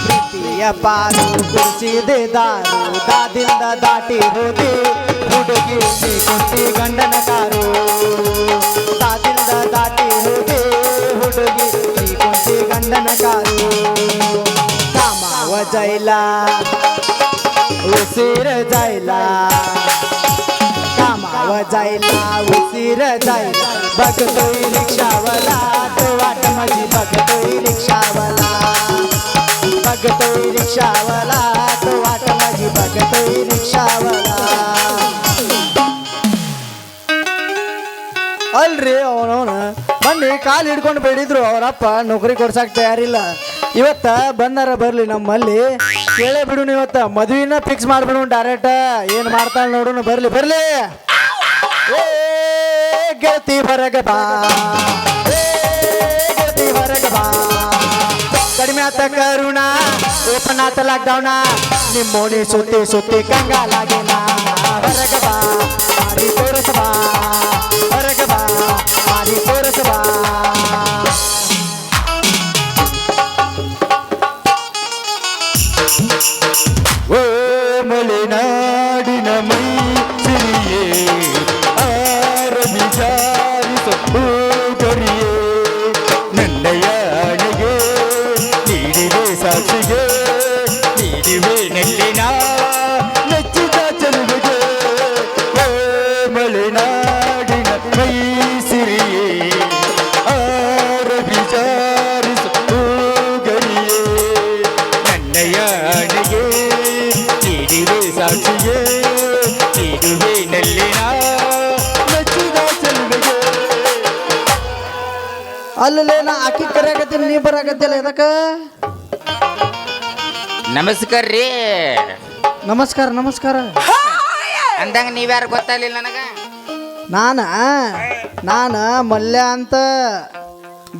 ಪ್ರೀತಿಯ ಪಾರು ಕುಡಿಸಿದೆ ದಾರು ದಾದಿಂದ ದಾಟಿ ಹೋದೆ ಹುಡುಗಿ ಕುಂತಿ ಗಂಡನ ಕಾರು ದಾದಿಂದ ದಾಟಿ ಹೋದೆ ಹುಡುಗಿ ಕುಂತಿ ಗಂಡನ ಕಾರು ಕಾಮಾವ ಜೈಲ ಉಸಿರ ಜೈಲ कामाव जायला उशीर जायला बघतोय रिक्षावाला तो वाट माझी बघतोय रिक्षावाला बघतोय रिक्षावाला तो वाट माझी बघतोय रिक्षावाला ಅಲ್ರಿ ಅವನವನ ಬನ್ನಿ ಕಾಲು ಹಿಡ್ಕೊಂಡು ಬೇಡಿದ್ರು ಅವರಪ್ಪ ನೌಕರಿ ಕೊಡ್ಸಕ್ಕೆ ತಯಾರಿಲ್ಲ ಇವತ್ತ ಬಂದಾರ ಬರ್ಲಿ ನಮ್ಮಲ್ಲಿ ಕೇಳೇ ಬಿಡುನು ಇವತ್ತ ಮದುವಿನ ಫಿಕ್ಸ್ ಮಾಡ್ಬಿಡು ಡೈರೆಕ್ಟ್ ಏನು ಮಾಡ್ತಾಳೆ ನೋಡುನು ಬರ್ಲಿ ಬರ್ಲಿ ಏ ಗೆಳತಿ ಹೊರಗ ಬಾ ಏ ಗೆಳತಿ ಹೊರಗ ಬಾ ಕಡಿಮೆ ಆತ ಕರುಣ ಓಪನ್ ಆತ ಲಾಕ್ಡೌನ ನಿಮ್ಮೋಣಿ ಸುತ್ತಿ ಸುತ್ತಿ ಕಂಗಾಲಾಗಿನ ಹೊರಗ ಬಾ ಮಾರಿ ತೋರಿಸ ಬಾ ಹೊರಗ ಬಾ ಮಾರಿ ತೋರಿಸ ಬಾ ಓ ಮಲೆನಾಡಿನ ಮೈ ಸಿರಿಯೇ ಆರವಿ ಜಾರಿಸು ಗರಿಯೇ ನನ್ನಯ್ಯನಿಗೆ ನೀಡಿವೆ ಸಾಕ್ಷಿಗೆ ನೀಡಿವೆ ನೆಲ್ಲಿನ ನೆಚ್ಚಿದ ಚೆಲುವಿಗೆ ಓ ಮಲೆನಾಡಿನ ಮೈ ಸಿರಿಯೇ ಆರವಿ ಜಾರಿಸು ಗರಿಯೇ ನನ್ನಯ್ಯನಿಗೆ ನೀಡಿವೆ ಸಾಕ್ಷಿಗೆ ನೀಡುವೆ ನೆಲ್ಲಿನ ನೆಚ್ಚಿದ ಚೆಲುವಿಗೆ ಅಲ್ಲೇ ನಾ ಆಕಿ ಕರೆಯಾಗತ್ತೀನಿ ನೀ ಬರಾಕತ್ತಿಲ್ಲ ಇದಕ್ಕ ನಮಸ್ಕಾರ ರೀ. ನಮಸ್ಕಾರ ನಮಸ್ಕಾರ ಅಂದಂಗ ನೀವ್ಯಾರು ಗೊತ್ತಾಗ್ಲಿಲ್ಲ ನನಗ. ನಾನ ಮಲ್ಯ ಅಂತ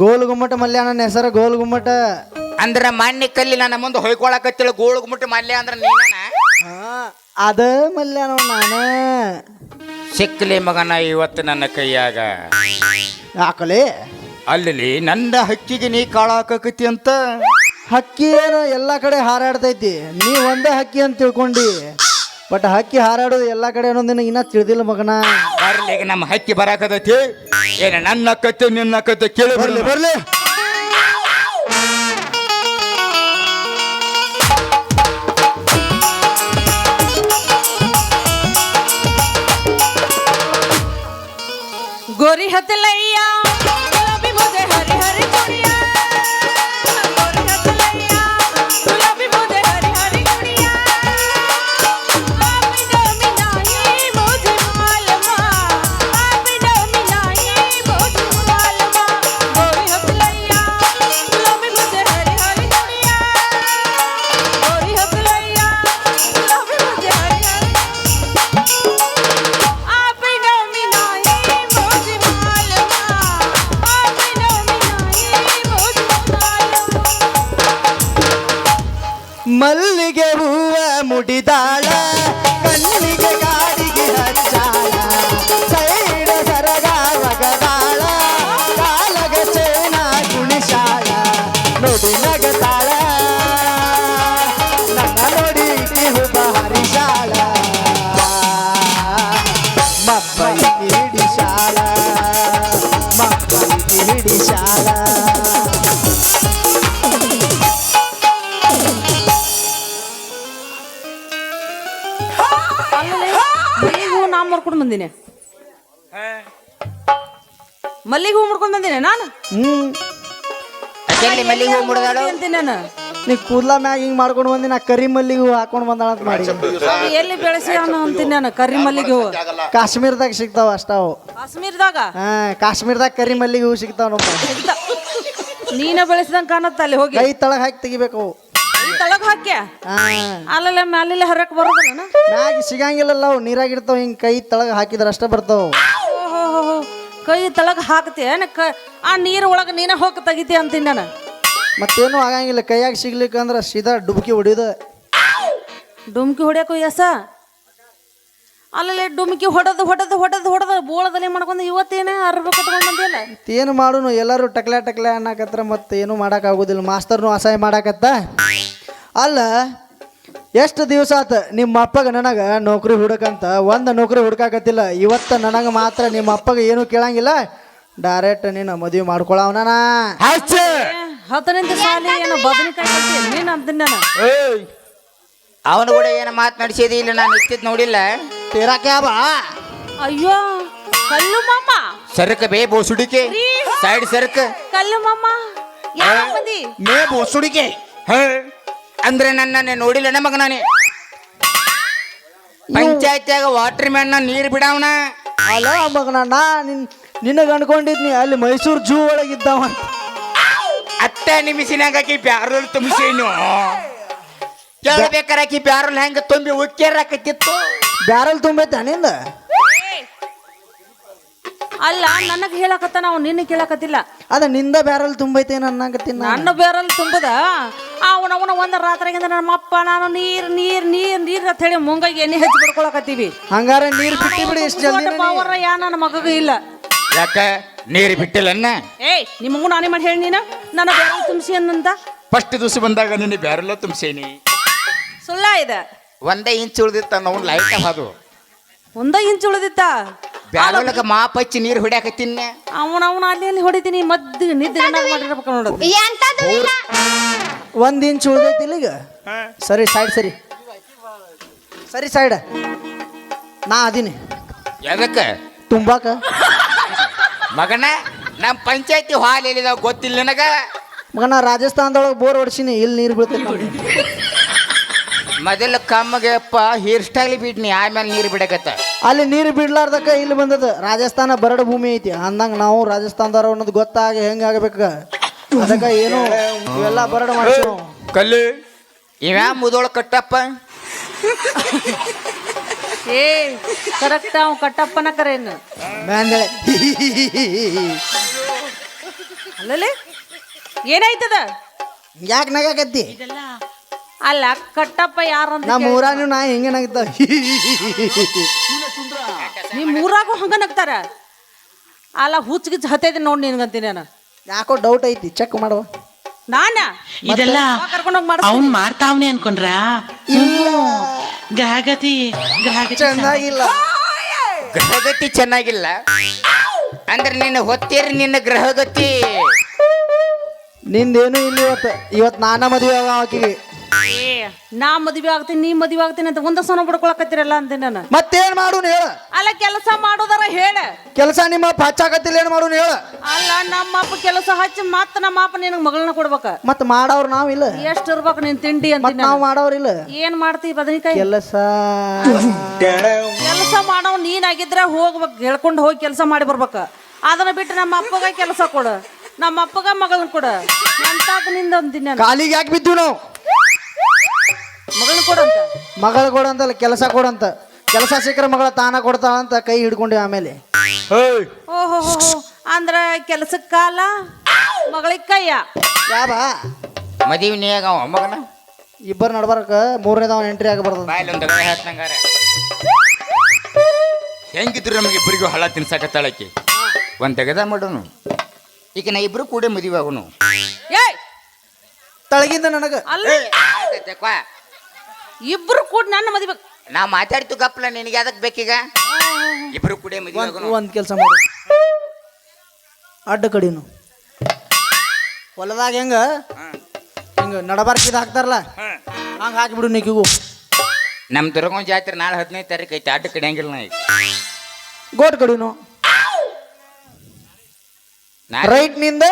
ಗೋಲ್ ಗುಮ್ಮಟ ಮಲ್ಯ ನನ್ನ ಹೆಸರು ಗೋಲ್ ಗುಮ್ಮಟ ಅಂದ್ರ ಮಾನ್ಯ ಕಲ್ಲಿ ನನ್ನ ಮುಂದೆ ಹೊಯ್ಕೊಳಕತ್ತಿಳ ಗೋಳು ಮುಟ್ಟಿ ಮಲ್ಯ ಅಂದ್ರ ನೀನ ಅದ ಮಲ್ಯ ನೋಡ್ ನಾನು ಸಿಕ್ಕಲಿ ಮಗನ ಇವತ್ತು ನನ್ನ ಕೈಯಾಗ. ಯಾಕಲೆ ಅಲ್ಲಿ ನನ್ನ ಹಕ್ಕಿಗೆ ನೀ ಕಾಳಾಕತಿ ಅಂತ. ಹಕ್ಕಿ ಏನು ಎಲ್ಲ ಕಡೆ ಹಾರಾಡ್ತೈತಿ ನೀ ಒಂದೇ ಹಕ್ಕಿ ಅಂತ ತಿಳ್ಕೊಂಡಿ ಬಟ್ ಹಕ್ಕಿ ಹಾರಾಡೋದು ಎಲ್ಲ ಕಡೆ ಅನ್ನೋದು ನಿನಗೆ ಇನ್ನ ತಿಳಿದಿಲ್ಲ ಮಗನ. ಬರ್ಲಿ ಈಗ ನಮ್ಮ ಹಕ್ಕಿ ಬರಾಕತೈತಿ ಏನ ನನ್ನ ಕತ್ತೆ ನಿನ್ನ ಕತ್ತೆ ಕೇಳಿ ಬರ್ಲಿ ಬರ್ಲಿ गोरी हथलैया गुलाबी मुझे हरी हरी गुड़िया गोरी हथलैया गुलाबी मुझे हरी हरी गुड़िया आपी डोमी नाही मुझे मालूमा आपी डोमी नाही मुझे मालूमा गोरी हथलैया गुलाबी मुझे हरी हरी गुड़िया गोरी हथलैया गुलाबी मुझे हरी हरी आपी डोमी नाही ಮಲ್ಲಿಗೆ ಹೂವ ಮುಡಿದಾಳ ಕಣ್ಣಿಗೆ ಗಾಡಿಗೆ ಹಚ್ಚಾಳ ಸೈಡ ಸರಗ ಒಗದಾಳ ಕಾಲಗ ಚೇನ ಕುಣಿಸಾಳ ನೋಡಿ ನಗತಾಳ ನನ್ನ ನೋಡಿ ಹುಬ್ಬ ಹರಿಸಾಳ ಮಬ್ಬೈಗೆ ಹಿಡಿಸಾಳ ಮಬ್ಬೈಗೆ ಹಿಡಿಸಾಳ ಮಲ್ಲಿಗೆ ಹೂ ನಾ ಮಾಡ್ಕೊಂಡು ಬಂದಿನಿ ಮಲ್ಲಿಗೆ ಹೂ ಮಾಡ್ಕೊಂಡು ಬಂದಿನಿ ನಾನು ಮಲ್ಲಿಗೆ ಹೂ ಮುಡ್ದಾಳು ಅಂತೀನಿ ನಾನು ನೀ ಕೂದ್ಲ ಮ್ಯಾಗ ಹಿಂಗ್ ಮಾಡ್ಕೊಂಡು ಬಂದಿ ನಾ ಕರಿ ಮಲ್ಲಿಗೆ ಹೂ ಹಾಕೊಂಡು ಬಂದಾಳ ಅಂತ ಮಾಡಿ ಅದು ಎಲ್ಲಿ ಬೆಳೆಸಿ ಅಂತೀನಿ ನಾನು ಕರಿ ಮಲ್ಲಿಗೆ ಹೂ ಕಾಶ್ಮೀರದಾಗ ಸಿಗ್ತಾವ ಅಷ್ಟಾವು ಕಾಶ್ಮೀರದಾಗ ಕಾಶ್ಮೀರದಾಗ ಕರಿ ಮಲ್ಲಿಗೆ ಹೂ ಸಿಗ್ತಾವ ನಮ್ಮ ನೀನ ಬೆಳೆಸಿದಂಗ ಕಾಣತ್ತ ಅಲ್ಲಿ ಹೋಗಿ ಕೈ ತಳಗ ಹಾಕಿ ತೆಗಿಬೇಕು ಅವು ತಳಗ ಹಾಕ್ಯ ಅಲ್ಲೆಲ್ಲ ಮ್ಯಾಲೆಲ್ಲ ಹರಕ್ ಬರೋದಲ್ಲ ಮ್ಯಾಗ ಸಿಗಂಗಿಲ್ಲಲ್ಲ ಅವು ನೀರಾಗ ಇರ್ತಾವ ಹಿಂಗ್ ಕೈ ತಳಗ ಹಾಕಿದ್ರ ಅಷ್ಟ ಬರ್ತಾವ ಕೈ ತಳಗ ಹಾಕ್ತಿ ಆ ನೀರ್ ಒಳಗ ನೀನ ಹೋಗಿ ತೆಗಿತಿ ಅಂತೀನಿ ನಾನು ಮತ್ತೇನು ಆಗಂಗಿಲ್ಲ ಕೈಯಾಗ ಸಿಗ್ಲಿಕ್ಕಂದ್ರ ಸೀದಾ ಡುಬ್ಕಿ ಹೊಡಿಯೋದ ಡುಮ್ಕಿ ಹೊಡ್ಯಾಕು ಎಸ ಅಲ್ಲೇ ಡುಮ್ಕಿ ಹೊಡೆದು ಬೋಳದಲ್ಲಿ ಮಾಡ್ಕೊಂಡು ಇವತ್ತೇನೇ ಅರ್ಬಿ ಕಟ್ಕೊಂಡು ಬಂದಿಲ್ಲ. ಏನು ಮಾಡೋನು ಎಲ್ಲರೂ ಟಕ್ಲೆ ಅನ್ನಕತ್ರ ಮತ್ತೆ ಏನು ಮಾಡೋಕ್ಕಾಗೋದಿಲ್ಲ. ಮಾಸ್ತರ್ನು ಅಸಹ್ಯ ಮಾಡಾಕತ್ತ. ಅಲ್ಲ ಎಷ್ಟು ದಿವಸ ಆತ ನಿಮ್ಮ ಅಪ್ಪಗೆ ನನಗೆ ನೌಕರಿ ಹುಡುಕಂತ ಒಂದು ನೌಕರಿ ಹುಡುಕಾಕತ್ತಿಲ್ಲ. ಇವತ್ತು ನನಗೆ ಮಾತ್ರ ನಿಮ್ಮ ಅಪ್ಪಗೆ ಏನೂ ಕೇಳಂಗಿಲ್ಲ, ಡೈರೆಕ್ಟ್ ನೀನು ಮದುವೆ ಮಾಡ್ಕೊಳವನ. ಹತ್ತನಿಂದ ಸಾಲಿ ಏನೋ ಬದನೆಕಾಯಿ ನೀನು ಅಂತೀನಿ ನಾನು. ಅವನು ಕೂಡ ಏನು ಮಾತನಾಡಿಸಿದಿ ಇಲ್ಲ, ನಾನು ಇತ್ತಿದ್ ನೋಡಿಲ್ಲ. ಬಾ ಅಯ್ಯೋ ಕಲ್ಲು ಮಾಮ ಸರ್ಕ ಬೇ ಬೋಸುಡಿಕೆ ಸೈಡ್ ಸರ್ಕ ಕಲ್ಲು ಮಾಮ ಯಾವ ಮಂದಿ ಮೇ ಬೋಸುಡಿಕೆ. ಅಂದ್ರೆ ನನ್ನ ನೋಡಿಲ್ಲ ನಮಗ. ನಾನೇ ಪಂಚಾಯತ್ಯಾಗ ವಾಟರ್ ಮ್ಯಾನ್ ನೀರು ಬಿಡವನ. ಅಲ್ಲ ಮಗನ ನಾ ನಿನಗೆ ಅನ್ಕೊಂಡಿದ್ನಿ ಅಲ್ಲಿ ಮೈಸೂರು ಜೂ ಒಳಗಿದ್ದವ. ಅತ್ತ ನಿಮಿಷನಾಗ ಆಕಿ ಬ್ಯಾರಲ್ ತುಂಬಿಸೇನು ಕೇಳಬೇಕಾರ. ಆಕಿ ಬ್ಯಾರಲ್ ಹೆಂಗ ತುಂಬಿ ಉಕ್ಕೇರಾಕತ್ತಿತ್ತು. ಬ್ಯಾರಲ್ ತುಂಬೈತ ನಿಂದ? ಅಲ್ಲ ನನಗೆ ಹೇಳಕತ್ತ, ನಾವು ನಿನ್ನ ಕೇಳಕತ್ತಿಲ್ಲ. ಅದ ನಿಂದ ಬ್ಯಾರಲ್ ತುಂಬೈತೇನ ಅನ್ನಕತ್ತೀನಿ. ನನ್ನ ಬೇರಲ್ಲಿ ತುಂಬದ ಅವನವನ ಒಂದ ರಾತ್ರಿಗಿಂದ ನಮ್ಮ ಅಪ್ಪ ನಾನು ನೀರ್ ಅಂತ ಹೇಳಿ ಮುಂಗಾಗಿ ಎಣ್ಣೆ ಹಚ್ಚಿ ಬಿಡ್ಕೊಳಕತ್ತೀವಿ. ಹಂಗಾರ ನೀರು ಬಿಟ್ಟಿ ಬಿಡಿ. ಇಷ್ಟು ಜಲ್ದಿ ಪವರ್ ಯಾ ನನ್ನ ಮಗಗೂ ಇಲ್ಲ. ಯಾಕ ನೀರು ಬಿಟ್ಟಿಲ್ಲನ್ನ? ನಿಮ್ಮ ಮಗು ನಾನೇ ಮಾಡಿ ಹೇಳಿ ನೀನು ನನ್ನ ಬೇರಲ್ ತುಂಬಿಸಿ ಅನ್ನಂತ. ಫಸ್ಟ್ ದಿವಸ ಬಂದಾಗ ನಿನ್ನ ಬ್ಯಾರಲ್ಲ ತುಂಬಿಸೇನಿ. ಸುಳ್ಳ ಇದೆ. ಒಂದೇ ಇಂಚ್ ಉಳ್ದಿತ್ತ ನಾವು ಲೈಟ್ ಅದು. ಒಂದ ಇಂಚ್ ಉಳಿದಿತ್ತ ಬ್ಯಾರೊಳಗ ಮಾಪ್ ಹಚ್ಚಿ ನೀರು ಹೊಡ್ಯಾಕತ್ತೀನಿ. ಅವನವನ ಅಲ್ಲಿ ಹೊಡಿತೀನಿ ಮದ್ದು ನಿದ್ದೆ ಮಾಡಿರ್ಬೇಕು ನೋಡೋದು. 1 ಇಂಚ್ ಉಳ್ದೈತಿಲ್ಲ ಈಗ. ಸರಿ ಸೈಡ್ ನಾ ಅದೀನಿ. ಎದಕ್ಕ ತುಂಬಾಕ ಮಗನ ನಮ್ಮ ಪಂಚಾಯತಿ ಹಾಲ್ ಎಲ್ಲಿದಾವ ಗೊತ್ತಿಲ್ಲ ನನಗ. ಮಗನ ರಾಜಸ್ಥಾನದೊಳಗೆ ಬೋರ್ ಹೊಡ್ಸಿನಿ, ಇಲ್ಲಿ ನೀರು ಬೀಳ್ತೈತಿ. ಮೊದಲ ಕಮ್ಮಗೆ ಅಪ್ಪ ಹೇರ್ ಸ್ಟೈಲ್ ಬಿಡ್ನಿ, ಆಮೇಲೆ ನೀರು ಬಿಡಕತ್ತ. ಅಲ್ಲಿ ನೀರು ಬಿಡ್ಲಾರ್ದಕ್ಕ ಇಲ್ಲಿ ಬಂದದ. ರಾಜಸ್ಥಾನ ಬರಡು ಭೂಮಿ ಐತಿ ಅಂದಂಗ ನಾವು ರಾಜಸ್ಥಾನದವ್ರು ಅನ್ನೋದು ಗೊತ್ತಾಗಿ ಹೆಂಗಾಗಬೇಕ. ಅದಕ್ಕ ಏನು ಇವೆಲ್ಲ ಬರಡು ಮಾಡ್ತೀವಿ. ಕಲ್ಲು ಇವ್ಯಾ ಮುದೋಳ ಕಟ್ಟಪ್ಪ. ಕರೆಕ್ಟ್ ಅವ್ ಕಟ್ಟಪ್ಪನ ಕರೇನು ಮ್ಯಾಂದಳೆ. ಅಲ್ಲಲ್ಲಿ ಏನಾಯ್ತದ? ಯಾಕೆ ನಗಾಕತ್ತಿ? ಅಲ್ಲ ಕಟ್ಟಪ್ಪ ಯಾರಂತ ನಮ್ಮ ಊರಾನು ನಾ ಹೆಂಗೆ ನಗ್ತಾವ. ನಿಮ್ ಊರಾಗೂ ಹಂಗ ನಗ್ತಾರ. ಅಲ್ಲ ಹುಚ್ಚಿಗಿಚ್ಚ ಹತ್ತೈತಿ ನೋಡಿ ನಿನ್ಗಂತೀನಿ ನಾನು. ಯಾಕೋ ಡೌಟ್ ಐತಿ, ಚೆಕ್ ಮಾಡುವ. ನಾನ ಇದೆಲ್ಲ ಕರ್ಕೊಂಡೋಗಿ ಅವ್ನ್ ಮಾಡ್ತಾವ್ನೆ ಅನ್ಕೊಂಡ್ರ? ಗ್ರಹಗತಿ ಚೆನ್ನಾಗಿಲ್ಲ. ಗ್ರಹಗತಿ ಚೆನ್ನಾಗಿಲ್ಲ ಅಂದ್ರೆ ನಿನ್ನ ಹೊತ್ತೇರಿ ನಿನ್ನ ಗ್ರಹಗತಿ. ನಿಂದೇನು ಇಲ್ಲಿ ಇವತ್ತು ನಾನ ಮದುವೆ ಆಕಿಗೆ. ನಾ ಮದ್ವೆ ಆಗ್ತೀನಿ ನೀ ಮದ್ವೆ ಆಗ್ತೀನಿ ಅಂತ ಒಂದ ಸೊನ ಬಿಡ್ಕೊಳಕತ್ತಿರಲ್ಲ ಅಂತೀನಿ ನಾನು. ಮತ್ತೇನ್ ಮಾಡೋನು ಹೇಳ? ಅಲ್ಲ ಕೆಲಸ ಮಾಡೋದಾರ ಹೇಳ. ಕೆಲಸ ನಿಮ್ಮ ಅಪ್ಪ ಹಚ್ಚಾಕತ್ತಿಲ್ಲ, ಏನ್ ಮಾಡೋನು ಹೇಳ? ಅಲ್ಲ ನಮ್ಮ ಅಪ್ಪ ಕೆಲಸ ಹಚ್ಚಿ ಮತ್ತ ನಮ್ಮ ಅಪ್ಪ ನಿನಗೆ ಮಗಳನ್ನ ಕೊಡ್ಬೇಕ. ಮತ್ ಮಾಡವ್ರು ನಾವಿಲ್ಲ. ಎಷ್ಟು ಇರ್ಬೇಕು ನಿನ್ ತಿಂಡಿ ಅಂತ ನಾವು ಮಾಡವ್ರಿಲ್ಲ. ಏನ್ ಮಾಡ್ತೀವಿ ಬದನಿಕಾಯಿ ಕೆಲಸ ಮಾಡವ್ ನೀನಾಗಿದ್ರೆ ಹೋಗ್ಬೇಕು, ಹೇಳ್ಕೊಂಡು ಹೋಗಿ ಕೆಲಸ ಮಾಡಿ ಬರ್ಬೇಕ. ಅದನ್ನ ಬಿಟ್ಟು ನಮ್ಮ ಅಪ್ಪಗ ಕೆಲಸ ಕೊಡು, ನಮ್ಮ ಅಪ್ಪಗ ಮಗಳನ್ನ ಕೊಡು ಎಂತಾಕ ನಿಂದ ಅಂತೀನಿ. ಕಾಲಿಗೆ ಯಾಕೆ ಬಿದ್ದು ನಾವು? ಮಗಳನ್ನ ಕೊಡಂತ ಮಗಳು ಕೊಡಂತಲ್ಲ, ಕೆಲಸ ಕೊಡಂತ. ಕೆಲಸ ಸಿಕ್ಕರೆ ಮಗಳ ತಾನ ಕೊಡ್ತಾಳ ಅಂತ ಕೈ ಹಿಡ್ಕೊಂಡಿ. ಆಮೇಲೆ ಓಹೋ ಅಂದ್ರ ಕೆಲ್ಸಕ್ಕ ಕಾಲ ಮಗಳಿಗೆ ಕೈಯ ಯಾವ ಮದುವೆ ನೀಗ ಮಗನ ಇಬ್ಬರು ನಡ್ಬಾರಕ ಮೂರನೇದವ ಎಂಟ್ರಿ ಆಗಬಾರ್ದು. ಬಾಯಲ್ಲೊಂದು ಹೇಳ್ತಂಗಾರ ಹೆಂಗಿದ್ರು ನಮಗೆ ಇಬ್ಬರಿಗೂ ಹಳ ತಿನ್ಸಾಕತ್ತಾಳಕಿ. ಒಂದ್ ತೆಗೆದ ಮಾಡೋನು ಈಗ ನಾ ಇಬ್ರು ಕೂಡ ಮದುವೆ ಆಗೋನು. ತಳಗಿಂದ ನನಗ ಅಲ್ಲ ಇಬ್ರು ಕೂಡ ನನ್ನ ಮದುವೆ. ನಾ ಮಾತಾಡ್ತು ಗಪ್ಲ, ನಿನಗೆ ಅದಕ್ಕೆ ಬೇಕೀಗ? ಇಬ್ರು ಕೂಡ ಮದುವೆ ಆಗೋನು. ಒಂದ್ ಕೆಲಸ ಮಾಡು, ಅಡ್ಡ ಕಡಿನು ಹೊಲದಾಗ ಹೆಂಗ ನಡಬಾರ್ಕಿದ ಹಾಕ್ತಾರಲ್ಲ ಹಂಗ ಹಾಕಿಬಿಡು ನಿಕ್ಕಿಗೂ. ನಮ್ಮ ದುರ್ಗಮ್ಮ ಜಾತ್ರೆ ನಾಳೆ 15 ತಾರೀಕು ಐತಿ. ಅಡ್ಡ ಕಡಿಯಂಗಿಲ್ಲ ನಾ ಈಗ. ಗೋಟ್ ಕಡಿನು ರೈಟ್ ನಿಂದ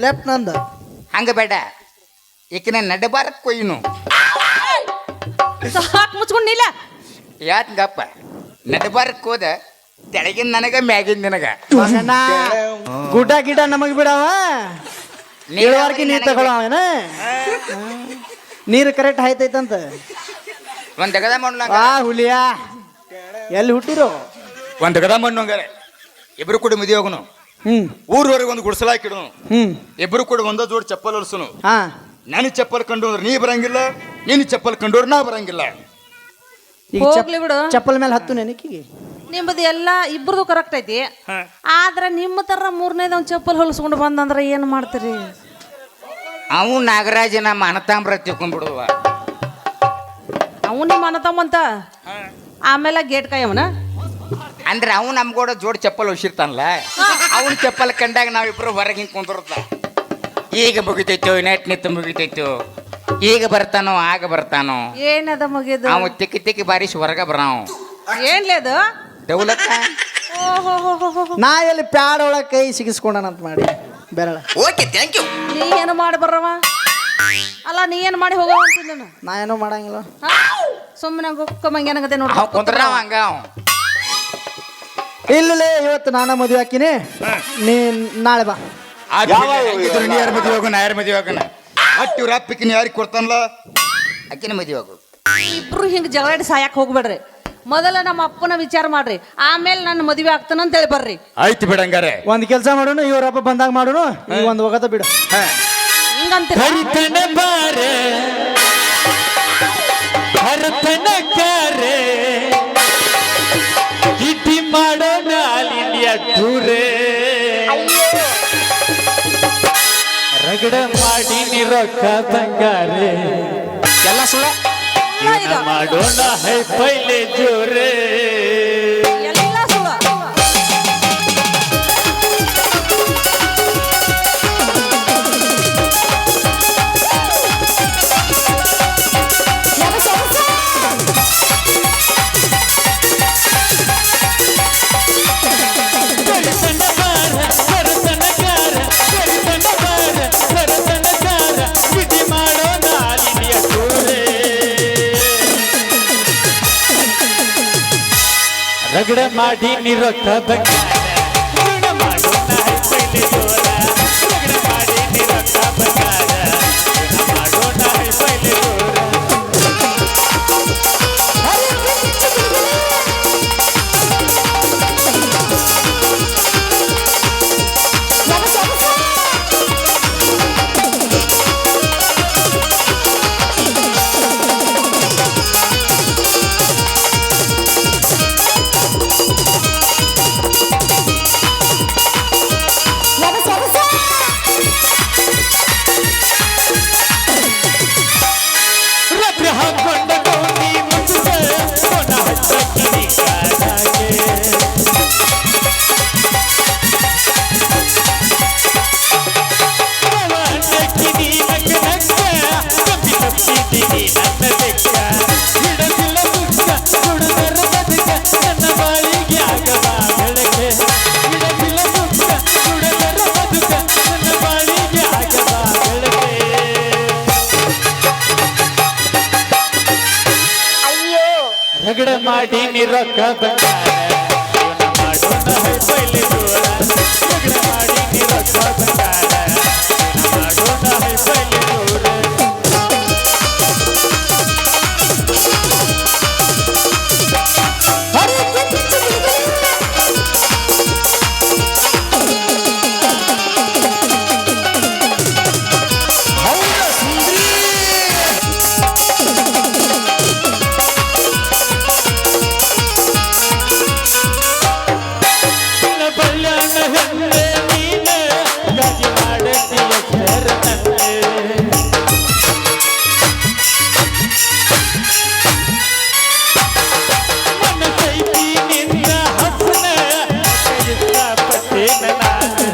ಲೆಫ್ಟ್ ನಂದ ಹಂಗ ಬೇಡ, ಈಕಿನ ನಡಬಾರಕ್ ಕೊಯ್ಯನು. ಸಾಕ್ ಮುಚ್ಕೊಂಡಿಲ್ಲ ಯಾಕಪ್ಪ ನಡಬಾರಕ್ ಹೋದ ತೆಳಗಿನ ನನಗ ಮ್ಯಾಗಿನ ನಿನಗ. ಗುಡ್ಡ ಗಿಡ ನಮಗ್ ಬಿಡವ, ನೀರ್ವಾರ್ಕಿ ನೀರ್ ತಗೊಳವೇನ? ನೀರು ಕರೆಕ್ಟ್ ಆಯ್ತೈತಂತ ಒಂದ್ ತೆಗದ ಮಣ್ಣು ಹುಲಿಯಾ ಎಲ್ಲಿ ಹುಟ್ಟಿರೋ? ಒಂದ್ ತೆಗದ ಮಣ್ಣು ಹಂಗಾರೆ ಇಬ್ರು ಕೂಡ ಮದುವೆ ಹೋಗುನು. ಊರವರೆಗೆ ಒಂದು ಗುಡ್ಸಲಾಕಿಡು. ಇಬ್ರು ಕೂಡ ಒಂದ ಜೋಡಿ ಚಪ್ಪಲ್ ಹೊಲ್ಸುನು. ನನ್ನ ಚಪ್ಪಲ್ ಕಂಡು ಅಂದ್ರೆ ನೀ ಬರಂಗಿಲ್ಲ, ನಿನ್ನ ಚಪ್ಪಲ್ ಕಂಡವ್ರು ನಾ ಬರಂಗಿಲ್ಲ. ಈಗ ಹೋಗ್ಲಿ ಬಿಡು. ಚಪ್ಪಲ್ ಮೇಲೆ ಹತ್ತು ನೆನಕಿಗೆ ನಿಮ್ಮದು ಎಲ್ಲ ಇಬ್ರದು ಕರೆಕ್ಟ್ ಐತಿ. ಆದ್ರೆ ನಿಮ್ಮ ತರ ಮೂರನೇದ ಒಂದು ಚಪ್ಪಲ್ ಹೊಲಿಸ್ಕೊಂಡು ಬಂದಂದ್ರೆ ಏನು ಮಾಡ್ತೀರಿ? ಅವು ನಾಗರಾಜ ನಮ್ಮ ಅನತಾಮ್ರ ತಿಳ್ಕೊಂಡ್ಬಿಡುವ. ಅವು ನಿಮ್ಮ ಅಣ್ಣತಮ್ಮಂತ ಆಮೇಲೆ ಗೇಟ್ ಕಾಯವನ ಅಂದ್ರೆ ಅವು ನಮ್ಗೋಡ ಜೋಡಿ ಚಪ್ಪಲ್ ಹೊಸಿರ್ತಾನಲ್ಲ, ಅವನ ಚಪ್ಪಲ್ ಕಂಡಾಗ ನಾವಿಬ್ರು ಹೊರಗೆ ಹಿಂಗೆ ಕುಂದಿರುತ್ತ. ಈಗ ಮುಗಿತೈತೋ ನೆಟ್ ಮುಗಿತೈತೋ, ಈಗ ಬರ್ತಾನೋ ಆಗ ಬರ್ತಾನೋ, ಏನದ ಮುಗಿದು ಅವ ತಿಕ್ಕಿ ತಿಕ್ಕಿ ಬಾರಿಸಿ ಹೊರಗ ಬರಾವ್. ಏನ್ಲೇದು? ದೌಲತ್ತ ನಾ ಎಲ್ಲಿ ಪ್ಯಾಡ್ ಒಳಗೆ ಕೈ ಸಿಗಿಸ್ಕೊಂಡನಂತ ಮಾಡಿ ಬೆರಳ. Okay thank you. ನೀ ಏನು ಮಾಡಿ ಬರ್ರವ? ಅಲ್ಲ ನೀ ಏನು ಮಾಡಿ ಹೋಗವ ಅಂತೀನಿ ನಾನು. ನಾ ಏನೋ ಮಾಡಂಗಿಲ್ಲ. ಸುಮ್ಮನೆ ಗುಕ್ಕ ಮಂಗ್ಯಾನಗದೆ ಅವ್ ನೋಡಿ ಕುಂದ್ರಾವ ಹಂಗ ಅವ. ಇಲ್ಲ ಇವತ್ತು ನಾನ ಮದುವೆ ಹಾಕಿನಿ, ನೀ ನಾಳೆ ಬಾ. ನೀ ಯಾರ ಮದುವೆ ಹೋಗೋಣ, ಯಾರ ಮದುವೆ ಹೋಗೋಣ? ಮತ್ತೆ ಇವ್ರ ಅಪ್ಪಿಕಿನ ಯಾರಿಗೆ ಕೊಡ್ತಾನಲ್ಲ ಅಕ್ಕಿನ ಮದುವೆ ಹೋಗು. ಇಬ್ರು ಹಿಂಗೆ ಜಗಳಾಡಿ ಸಾಯಕ್ ಹೋಗ್ಬೇಡ್ರಿ. ಮೊದಲ ನಮ್ಮ ಅಪ್ಪನ ವಿಚಾರ ಮಾಡ್ರಿ, ಆಮೇಲೆ ನನ್ನ ಮದುವೆ ಆಗ್ತಾನಂತ ಹೇಳಿ ಬರ್ರಿ. ಆಯ್ತು ಬಿಡಂಗಾರೆ. ಒಂದ್ ಕೆಲಸ ಮಾಡೋಣ, ಇವ್ರ ಹಬ್ಬ ಬಂದಾಗ ಮಾಡೋಣ. ಈಗ ಒಂದು ಹೋಗತ್ತ ಬಿಡು. ಹಿಂಗಂತೀರ? ಮಾಡೋಣ ಆಲ್ ಇಂಡಿಯಾ ಟೂರೇ, ರಗಡ ಮಾಡಿ ನಿರೊಕ್ಕ ಬಂಗಾರೆ, ಎಲ್ಲ ಸುಳ್ಳ. ಈಗ ಮಾಡೋಣ ಹೈ ಪೈಲೆ ಜೋರೇ. ಎಲ್ಲ ಸುಳ್ಳು. ರಗಡ ಮಾಡಿ ನಿರೊಕ್ಕ ಬಂಗಾರ, ರಗಡ ಮಾಡೋಣ ಹೈ ಪೈಲೆ ಜೋರ, ರಗಡ ಮಾಡಿ ನಿರೊಕ್ಕ ಬಂಗಾರ, ರಗಡ ಮಾಡೋಣ ಹೈ ಪೈಲೆ ಜೋರ. ರಾತ್ರಿ ಹಾಕೊಂಡ ಗೋಣಿ ಮುಚ್ಚುತ್ತೆ, ಕೊನ ಹಚ್ಚಕ್ಕಿನಿ ಕಾಡಾಗೆ. ನಕ್ಕಿನಿ ನಕ್ಕ ನಕ್ಕ, ಕಪ್ಪಿ ತಪ್ಪಿದ್ದೀನಿ ನನ್ನ ಬೆಕ್ಕ. ಹಿಡದಿಲ್ಲ ಬುಕ್ಕ, ಕುಡಿದರ ಬದುಕ, ನನ್ನ ಬಾಯಿಗೆ ಆಗಬಾ ಬೆಳಕೆ. ಹಿಡದಿಲ್ಲ ಬುಕ್ಕ, ಕುಡಿದರ ಬದುಕ, ನನ್ನ ಬಾಯಿಗೆ ಆಗಬಾ ಬೆಳಕೆ. ರಗಡ ಮಾಡಿ ನಿರೊಕ್ಕ ಬಂಗಾರ, ಇವನ ಮಾಡೋಣ ಹೈ ಪೈಲೆ ಜೋರ, ರಗಡ ಮಾಡಿ ನಿರೊಕ್ಕ ಬಂಗಾರ, ಇವನ ಮಾಡೋಣ ಹೈ ಪೈಲೆ ಜೋರ. ಬಲ್ಯಾಣ ಹೆಣ್ಣೆ ನೀನೆ, ಗಾಜಿ ಮಾಡತೀಯ ಖೇರ ನನ್ನೆ. ನನ್ನ ಕೈತಿ ನಿನ್ನ ಹಸನ, ಇಷ್ಟಪಟ್ಟೇನ ನಾನು.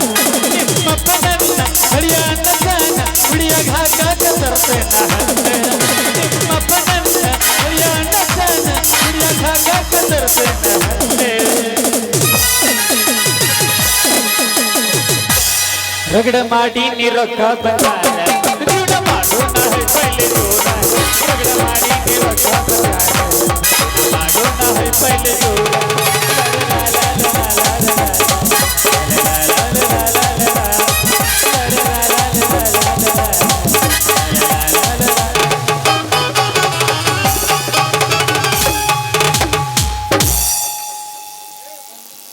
ನಿಮ್ಮಪ್ಪ ನನ್ನ ಹರಿಯಾಣ ಜಾನ, ಹುಡಿಯಾಗ ಹಾಕಾಕ ತರ್ತೇನ ಹಣ್ಣೆ. ನಿಮ್ಮಪ್ಪ ನನ್ನ ಹರಿಯಾಣ ಜಾನ, ಹುಡಿಯಾಗ ಹಾಕಾಕ ತರ್ತೇನ ಹಣ್ಣೆ. ರಗಡ ಮಾಡಿ ನಿರೊಕ್ಕ ಬಂಗಾರ, ರಗಡ ಮಾಡೋಣ ಹೈ ಪೈಲೆ ಜೋರ, ರಗಡ ಮಾಡಿ ನಿರೊಕ್ಕ ಬಂಗಾರ, ಮಾಡೋಣ ಹೈ ಪೈಲೆ ಜೋರ.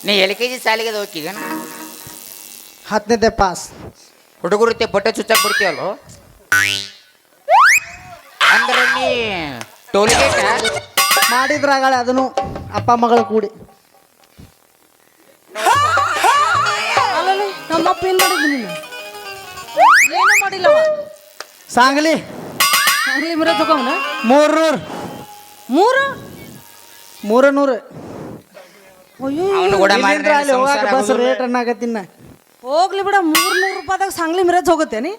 ನೀ LKG ಶಾಲೆಗೆ ಹೋಗಿದ್ದೇನ? 10ನೇ ಪಾಸ್. ಹುಡುಗರುತ್ತೆ ಬಟ್ಟೆ ಚುಚ್ಚಕ್ ಬಿಡ್ತೀವಲ್ಲ, ಅಂದ್ರೆ ನೀ ಟೋಲ್ ಗೇಟ್ ಮಾಡಿದ್ರಾಗಳೆ ಅದನ್ನು ಅಪ್ಪ ಮಗಳು ಕೂಡಿ. ಅಲ್ಲಲ್ಲಿ ನಮ್ಮಪ್ಪ ಏನ್ ಮಾಡಿದ್ವಿ ನೀನು ಏನು ಮಾಡಿಲ್ಲವ ಸಾಂಗ್ಲಿ ಅಲ್ಲಿ ಮರ ತಗೊಂಡ 300 ಮೂರು 300 ಅಯ್ಯೋ ಅವನು ಕೂಡ ಇಲ್ಲಿಂದ್ರ ಅಲ್ಲಿ ಹೋಗಾಕ ಬಸ್ ರೇಟ್ ಅನ್ನಾಗತ್ತಿನ. ಹೋಗ್ಲಿ ಬಿಡ 300 ರೂಪಾಯಿದಾಗ ಸಾಂಗ್ಲಿ ಮಿರಜ್ ಹೋಗುತ್ತೇನಿ.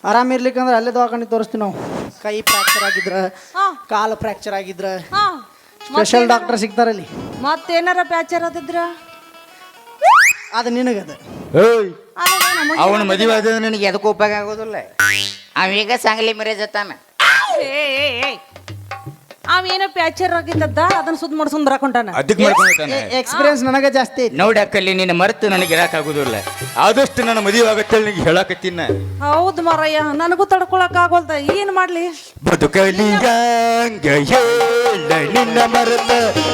ಆರಾಮ್ ಇರ್ಲಿಕ್ಕಂದ್ರೆ ಅಲ್ಲೇ ದವಾಖಾನೆ ತೋರಿಸ್ತೀವಿ ನಾವು. ಕೈ ಫ್ರಾಕ್ಚರ್ ಆಗಿದ್ರ ಹಾ ಕಾಲು ಫ್ರಾಕ್ಚರ್ ಆಗಿದ್ರ ಹಾ ಸ್ಪೆಷಲ್ ಡಾಕ್ಟರ್ ಸಿಗ್ತಾರಲ್ಲಿ. ಮತ್ತೇನಾರ ಪ್ಯಾಚರ್ ಆದಿದ್ರ ಅದು ನಿನಗದ. ಅವನ ಮದುವೆ ಆದ ನನಗೆ ಎದಕ್ಕೂ ಉಪಯೋಗ ಆಗೋದಿಲ್ಲ. ಅವೀಗ ಸಾಂಗ್ಲಿ ಮಿರೇಜ್ ಅತ್ತಾನ. ಅವೇನೋ ಪ್ಯಾಚರ್ ಆಗಿದ್ದದ ಅದನ್ನ ಸುದ್ದ ಮಾಡ್ಸ್ಕೊಂಡ್ ಬರಾಕೊಂಟಾನ. ಅದಕ್ಕೆ ಮಾಡ್ಕೊಂತಾನೆ. ಎಕ್ಸ್ಪೀರಿಯನ್ಸ್ ನನಗೆ ಜಾಸ್ತಿ. ನೋಡಕ್ಕಲ್ಲಿ ನಿನ್ನ ಮರೆತು ನನಗೆ ಇರಕ್ಕಾಗೋದಿಲ್ಲ. ಆದಷ್ಟು ನನ್ನ ಮದುವೆ ಆಗತ್ತೆ ನನಗೆ ಹೇಳಕತ್ತೀನ. ಹೌದು ಮಾರಯ್ಯ ನನಗೂ ತಡ್ಕೊಳಕ್ ಆಗೋಲ್ದ ಏನ್ ಮಾಡ್ಲಿ. ಬದುಕಲಿಯಾಂಗ ಹೇಳ ನಿನ್ನ ಮರೆತ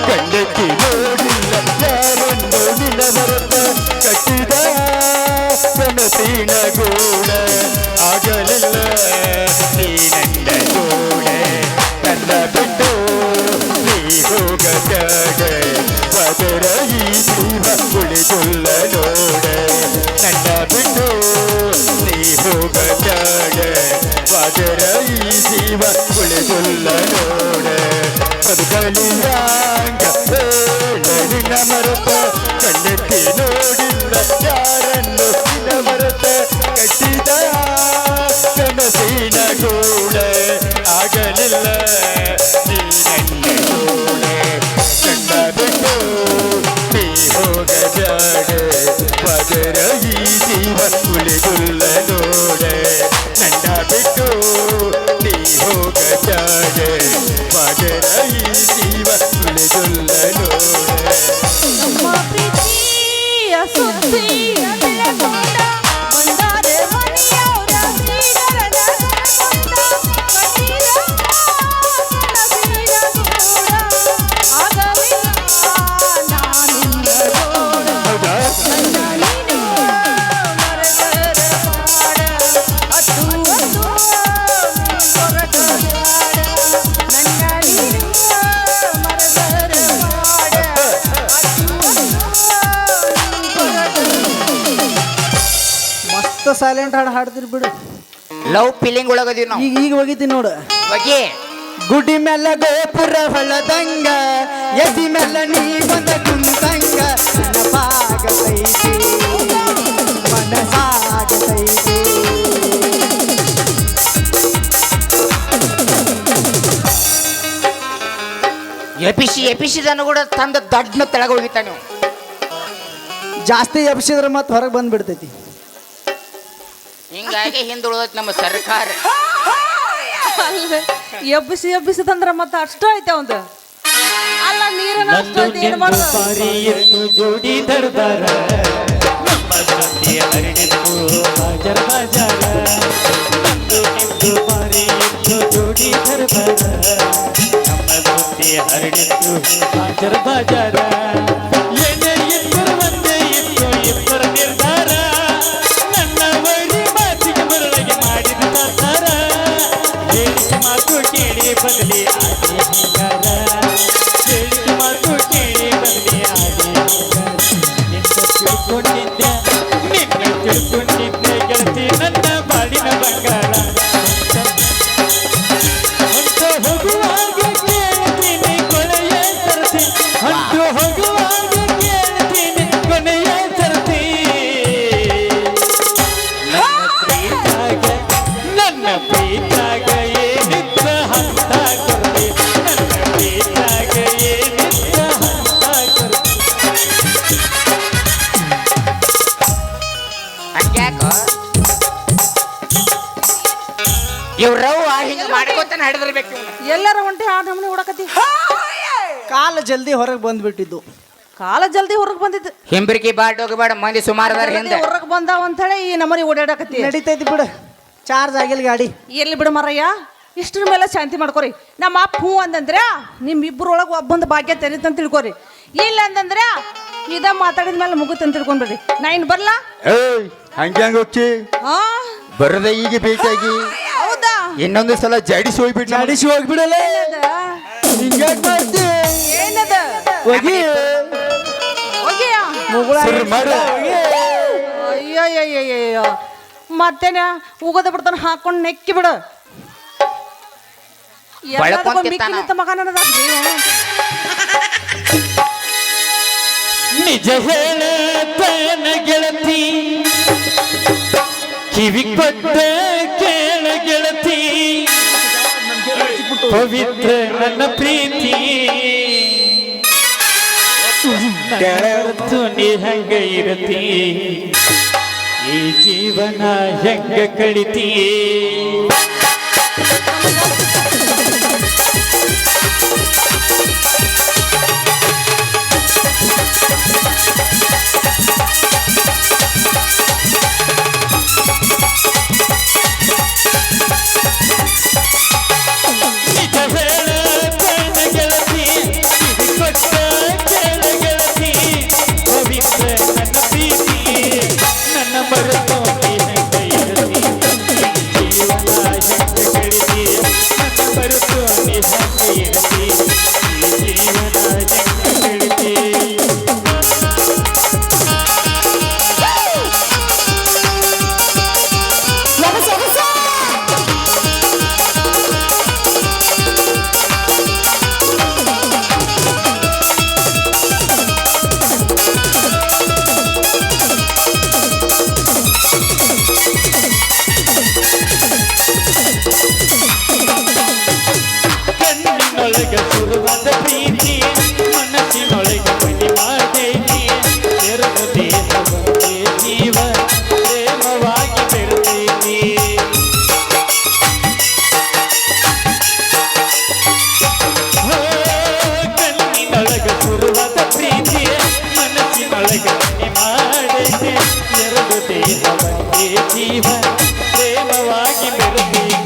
ಕಣ್ಣಕ್ಕೆ ನೋಡಿಲ್ಲ ಯಾರನ್ನು ನಿನ್ನ ಮರೆತ ಕಟ್ಟಿದ ಕನಸಿನ ಗೂಡ ಆಗಲಿಲ್ಲ ನೀ ನನ್ನ ಗೂಡ ನನ್ನ ಬಿಟ್ಟು ನೀ ಹೋಗಬೇಡ ಬದರ ಈ ಜೀವ ಉಳಿದುಲ್ಲ ನೋಡ ನನ್ನ ಬಿಟ್ಟು ನೀ ಹೋಗಬೇಡ ಬದರ ಈ ಜೀವ ಉಳಿದುಲ್ಲ ನೋಡ ಬದುಕಲಿಯಾಂಗ ಹೇಳ ನಿನ್ನ ಮರೆತ ಕಣ್ಣೆತ್ತಿ ನೋಡಿಲ್ಲ ಯಾರನ್ನು ನಿನ್ನ ಮರೆತ ಕಟ್ಟಿದ ಕನಸಿನ ಗೂಡ ಆಗಲಿಲ್ಲ ನೀ ನನ್ನ ಗೂಡ ಕಂಡ ಬಿಟ್ಟು ನೀ ಹೋಗಬೇಡ ಬದರ ಈ ಜೀವ ಉಳಿದುಲ್ಲ ನೋಡ ನನ್ನ ಬಿಟ್ಟು ನೀ ಹೋಗಬೇಡ ಬದರ ಈ ಜೀವ ಉಳಿದುಲ್ಲ ನೋಡ. ನಮ್ಮ ಪ್ರೀತಿಯ ಸುದ್ದಿ ಬೆಳಗೊಂಡ ಬಂದಾರೆ ಮನೆಯವರ ಶ್ರೀಧರನ ಕೊಂಡ ಕಟ್ಟಿದ ಕನಸಿನ ಗೂಡ ಆಗವಿಲ್ಲ ನಾನಿನ್ನ ಗೋಡ ನನ್ನ ನೀನು ಮರೆತರ ಮಾಡ ಅತ್ತು ಹೊರಟ ನನ್ನ ನೀನು ಮರೆತರ ಮಾಡ ಮಸ್ತ್ ಸೈಲೆಂಟ್ ಹಾಡು ಹಾಡ್ತಿರ್ ಬಿಡು. ಲವ್ ಫೀಲಿಂಗ್ ಒಳಗದೀವಿ ನಾವು. ಈಗ ಹೋಗಿದ್ದೀನಿ ನೋಡು. ಬಗ್ಗೆ ಗುಡಿ ಮೆಲ್ಲ ಗೋಪುರ ಹೊಳದಂಗ ಎದಿ ಮೆಲ್ಲ ನೀ ಬಂದ ಕುಂತಂಗ ಮನಸಾಗತೈತಿ ಮನಸಾಗತೈತಿ. ಎಪಿಸಿದನ್ನು ಕೂಡ ತಂದ ದಡ್ನ ತೆಳಗ ಹೋಗಿತ್ತ ನೀವು. ಜಾಸ್ತಿ ಎಬ್ಸಿದ್ರೆ ಮತ್ತೆ ಹೊರಗೆ ಬಂದ್ಬಿಡ್ತೈತಿ. ಹಿಂಗಾಗಿ ಹಿಂದುಳಿದೈತಿ ನಮ್ಮ ಸರ್ಕಾರ. ಎಬ್ಬಿಸಿದಂದ್ರ ಮತ್ತ ಅಷ್ಟು ಐತೆ ಅವಂದು. ಅಲ್ಲ ನೀರನ್ನ ಅಷ್ಟು ಐತೆ ಏನ್ ಮಾಡೋದು. ಪಾರಿ ಎಂದು ಜೋಡಿ ತರ್ದಾರ ನಮ್ಮ ಸಂತೆ ಹರಡಿತ್ತು ಬಾಜರ ಬಾಜಾರ ನಂದು ನಿಂದು ಪಾರಿ ಎಂದು ಜೋಡಿ ತರ್ದಾರ ನಮ್ಮ ಸಂತೆ ಹರಡಿತ್ತು ಬಾಜರ ಬಾಜಾರ ಏನೇ ಇಬ್ಬರು ಒಂದೇ ಇತ್ತು ಇಬ್ಬರ ನಿರ್ಧಾರ ನನ್ನ ವೈರಿ ಮಾತಿಗೆ ಮರಳಿಗೆ ಮಾಡಿದ ನಿರ್ಧಾರ ಹೇಳಿದ ಮಾತು ಕೇಳಿ ಬದಲಿ ಆಗಿ ಹಿಂಗಾರ ಹೇಳಿದ ಮಾತು ಕೇಳಿ ಬದಲಿ ಆಗಿ ತಿಳ್ಕೊಂಡಿದ್ದೆ ನಿನ್ನೆ ತಿಳ್ಕೊಂಡಿದ್ದೆ ಗೆಳತಿ ನನ್ನ ಬಾಳಿನ ಬಂಗಾರ ಅಂತ ಹೋಗುವಾಗ ಕೇಳ್ತೀನಿ ಕೊನೆಯ ತರತಿ ಅಂತ ಹೋಗುವಾಗ ಕೇಳ್ತೀನಿ ಕೊನೆಯ ತರತಿ ನನ್ನ ಪ್ರೀತಾಗ ಏನಿತ್ತ ಹಂತ ಕೊರತಿ ನನ್ನ ಪ್ರೀತಾಗ ಏನಿತ್ತ ಹಂತ ಕೊರತಿ ಹಂಗ್ಯಾಕೋ ಇವ್ರವ್ವ ಹಿಂಗ ಮಾಡ್ಕೋತಾನೆ ಹಿಡಿದಿರ್ಬೇಕು ಇವ್ನ. ಎಲ್ಲಾರ ಹೊಂಟಿ ಆ ನಮ್ನಿ ಹುಡಕತಿ. ಕಾಲು ಜಲ್ದಿ ಹೊರಗೆ ಬಂದ್ಬಿಟ್ಟಿದ್ದು. ಕಾಲ ಜಲ್ದಿ ಹೊರಗ್ ಬಂದಿದ್ದು. ಹಿಂಬ್ರಿಕಿ ಬಾಡ್ ಹೋಗಬೇಡ ಮಂದಿ ಸುಮಾರು ಅದಾರ ಹಿಂದೆ. ಹೊರಗ್ ಬಂದಾವ ಅಂತ ಹೇಳಿ ಈ ನಮನಿ ಓಡಾಡಕತ್ತಿ. ನಡೀತೈತಿ ಬಿಡು, ಚಾರ್ಜ್ ಆಗಿಲ್ಲ ಗಾಡಿ. ಎಲ್ಲಿ ಬಿಡು ಮಾರಯ್ಯ, ಇಷ್ಟ್ರ ಮೇಲೆ ಶಾಂತಿ ಮಾಡ್ಕೊರಿ. ನಮ್ಮ ಅಪ್ಪ ಹೂ ಅಂದಂದ್ರ ನಿಮ್ಮಿಬ್ಬರೊಳಗೆ ಒಬ್ಬಂದು ಭಾಗ್ಯ ತೆರೀತಂತ ತಿಳ್ಕೊರಿ. ಇಲ್ಲ ಅಂತಂದ್ರ ಇದ ಮಾತಾಡಿದ ಮೇಲೆ ಮುಗುತ್ತಂತ ತಿಳ್ಕೊಂಡ್ಬಿಡ್ರಿ. ನಾ ಇನ್ ಬರ್ಲಾ? ಏಯ್ ಹಂಗ್ಯಾಂಗ ಹೋಗ್ತಿ ಹಾ ಬರದ ಈಗ ಬೇಕಾಗಿ ಹೌದಾ? ಇನ್ನೊಂದು ಸಲ ಜಾಡಿಸಿ ಹೋಗ್ಬಿಟ್ಟು ಜಾಡಿಸಿ ಹೋಗ್ಬಿಡಲ್ಲ. ಏನದ? ಹಿಂಗ್ಯಾಕ್ ಮಾಡ್ತಿ ಏನದ ಹೋಗಿ ಹೋಗಿಯ ಮುಗುಳ ಶುರು ಮಾಡು. ಅಯ್ಯಯ್ಯಯ್ಯಯ್ಯಯ್ಯ ಮತ್ತೇನ ಉಗದ ಬಿಡ್ತಾನ ಹಾಕೊಂಡು ನೆಕ್ಕಿ ಬಿಡು ಬಳ್ಕೊಂತಿರ್ತಾನ. ಮಿಕ್ಕಿಲಿತ್ತ ಮಗ ನನ್ನದಾಗ್ರಿ ನಿಜ ಹೇಳತನ ಗೆಳತಿ ಕಿವಿ ಕೊಟ್ಟ ಕೇಳ ಗೆಳತಿ ಪವಿತ್ರ ನನ್ನ ಪ್ರೀತಿ ನನ್ನ ನೀ ಹೆಂಗ ಇರತಿ ಈ ಜೀವನ ಹೆಂಗ ಕಳಿತಿ ನಿಜ ಹೇಳತನ ಗೆಳತಿ ಕಿವಿ ಕೊಟ್ಟ ಕೇಳ ಗೆಳತಿ ಪವಿತ್ರ ನನ್ನ ಪ್ರೀತಿ ನನ್ನ ಮರೆತು ನೀ ಹೆಂಗ ಇರತಿ ಈ ಜೀವನ ಹೆಂಗ ಕಳಿತಿ ನನ್ನ ಮರೆತು ನೀ ಹೆಂಗ ಇರತಿ ಈ ಜೀವನ ಹೆಂಗ ಕಳಿತಿ ಕಣ್ಣಿನೊಳಗ ಸುರುವಾದ ಪ್ರೀತಿ ಮನಸ್ಸಿನೊಳಗ ಮನಿ ಮಾಡೈತಿ ಎರಡು ದೇಹ ಒಂದೇ ಜೀವ ಪ್ರೇಮವಾಗಿ ಬೆರೆತೈತಿ ಹೋ, ಕಣ್ಣಿನೊಳಗ ಸುರುವಾದ ಪ್ರೀತಿ ಮನಸ್ಸಿನೊಳಗ ಮನಿ ಮಾಡೈತಿ ಎರಡು ದೇಹ ಒಂದೇ ಜೀವ ಪ್ರೇಮವಾಗಿ ಬೆರೆತೈತಿ